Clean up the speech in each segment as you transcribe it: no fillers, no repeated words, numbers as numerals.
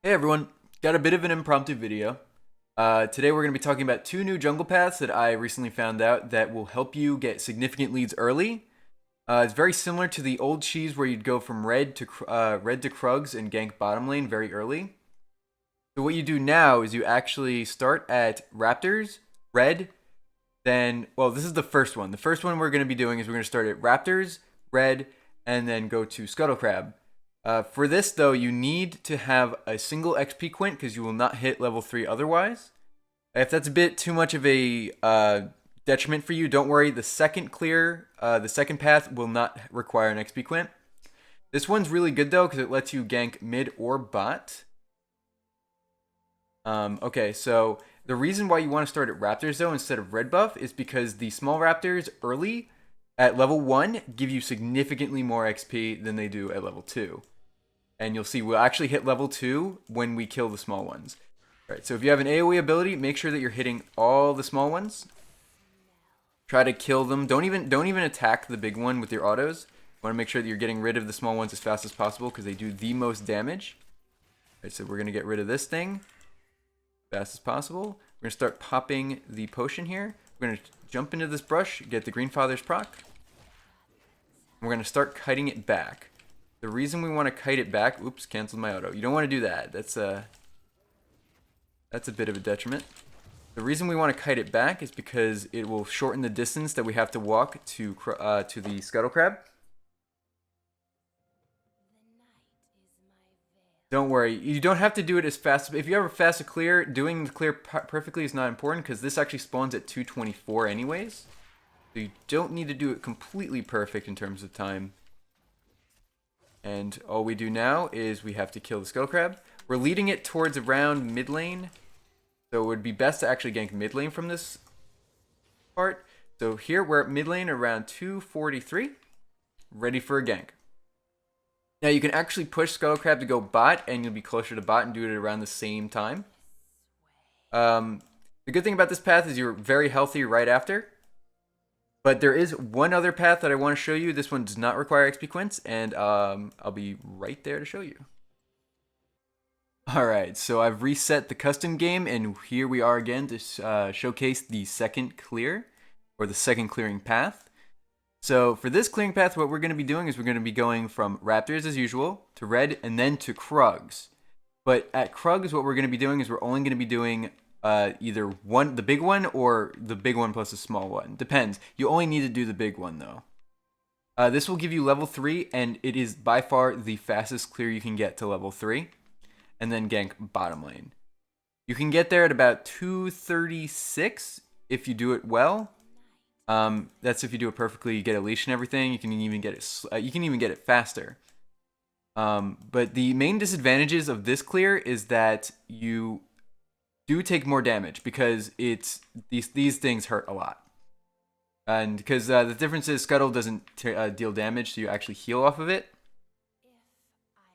Hey everyone, got a bit of an impromptu video. Today we're going to be talking about two new jungle paths that I recently found out that will help you get significant leads early. It's very similar to the old cheese where you'd go from red to Krugs and gank bottom lane very early. So what you do now is you actually start at Raptors, red, then, well, this is the first one. The first one we're going to be doing is we're going to start at Raptors, red, and then go to Scuttle Crab. For this, though, you need to have a single XP quint because you will not hit level 3 otherwise. If that's a bit too much of a detriment for you, don't worry. The second path will not require an XP quint. This one's really good, though, because it lets you gank mid or bot. Okay, so the reason why you want to start at Raptors, though, instead of red buff is because the small Raptors early at level 1 give you significantly more XP than they do at level 2. And you'll see we'll actually hit level 2 when we kill the small ones. All right, so if you have an AoE ability, make sure that you're hitting all the small ones. Try to kill them. Don't even attack the big one with your autos. You want to make sure that you're getting rid of the small ones as fast as possible because they do the most damage. All right, so we're going to get rid of this thing as fast as possible. We're going to start popping the potion here. We're going to jump into this brush, get the Greenfather's proc. We're going to start kiting it back. The reason we want to kite it back, oops, canceled my auto. You don't want to do that. That's a bit of a detriment. The reason we want to kite it back is because it will shorten the distance that we have to walk to the Scuttle Crab. Don't worry, you don't have to do it as fast. If you have a fast clear, doing the clear perfectly is not important because this actually spawns at 224 anyways. So you don't need to do it completely perfect in terms of time. And all we do now is we have to kill the Scuttle Crab. We're leading it towards around mid lane. So it would be best to actually gank mid lane from this part. So here we're at mid lane around 243. Ready for a gank. Now you can actually push Scuttle Crab to go bot and you'll be closer to bot and do it around the same time. The good thing about this path is you're very healthy right after. But there is one other path that I want to show you. This one does not require XP quints, and I'll be right there to show you. Alright, so I've reset the custom game, and here we are again to showcase the second clear, or the second clearing path. So for this clearing path, what we're going to be doing is we're going to be going from Raptors as usual, to red, and then to Krugs. But at Krugs, what we're going to be doing is we're only going to be doing either the big one or the big one plus a small one. Depends. You only need to do the big one though. This will give you level 3 and it is by far the fastest clear you can get to level 3. And then gank bottom lane. You can get there at about 236 if you do it well. That's if you do it perfectly, you get a leash and everything. You can even get it faster. But the main disadvantages of this clear is that you do take more damage because these things hurt a lot, and because the difference is Scuttle doesn't deal damage, so you actually heal off of it.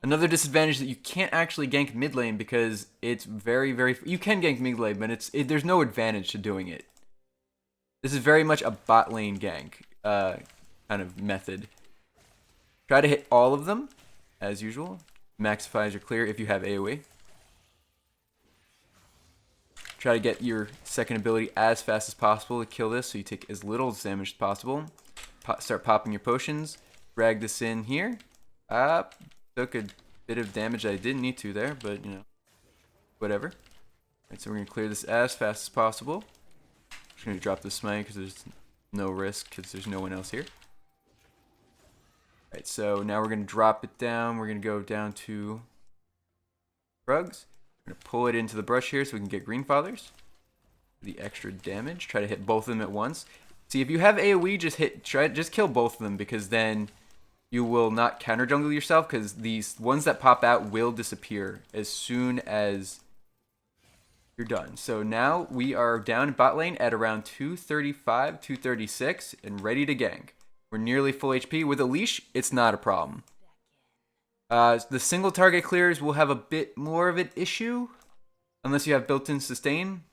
Another disadvantage is that you can't actually gank mid lane because it's very you can gank mid lane, but there's no advantage to doing it. This is very much a bot lane gank kind of method. Try to hit all of them as usual. Maximize your clear if you have AoE. Try to get your second ability as fast as possible to kill this so you take as little damage as possible. Start popping your potions. Drag this in here. Took a bit of damage I didn't need to there, but you know, whatever. Alright, so we're going to clear this as fast as possible. Just going to drop the smite because there's no risk because there's no one else here. Alright, so now we're going to drop it down. We're going to go down to Rugs. We're going to pull it into the brush here so we can get Greenfathers. The extra damage. Try to hit both of them at once. See, if you have AoE, just kill both of them because then you will not counter jungle yourself because these ones that pop out will disappear as soon as you're done. So now we are down in bot lane at around 235, 236 and ready to gank. We're nearly full HP. With a leash, it's not a problem. The single target clears will have a bit more of an issue unless you have built-in sustain,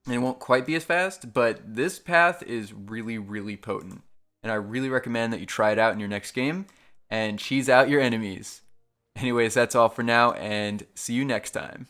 and it won't quite be as fast, but this path is really potent, and I really recommend that you try it out in your next game and cheese out your enemies. Anyways, that's all for now, and see you next time.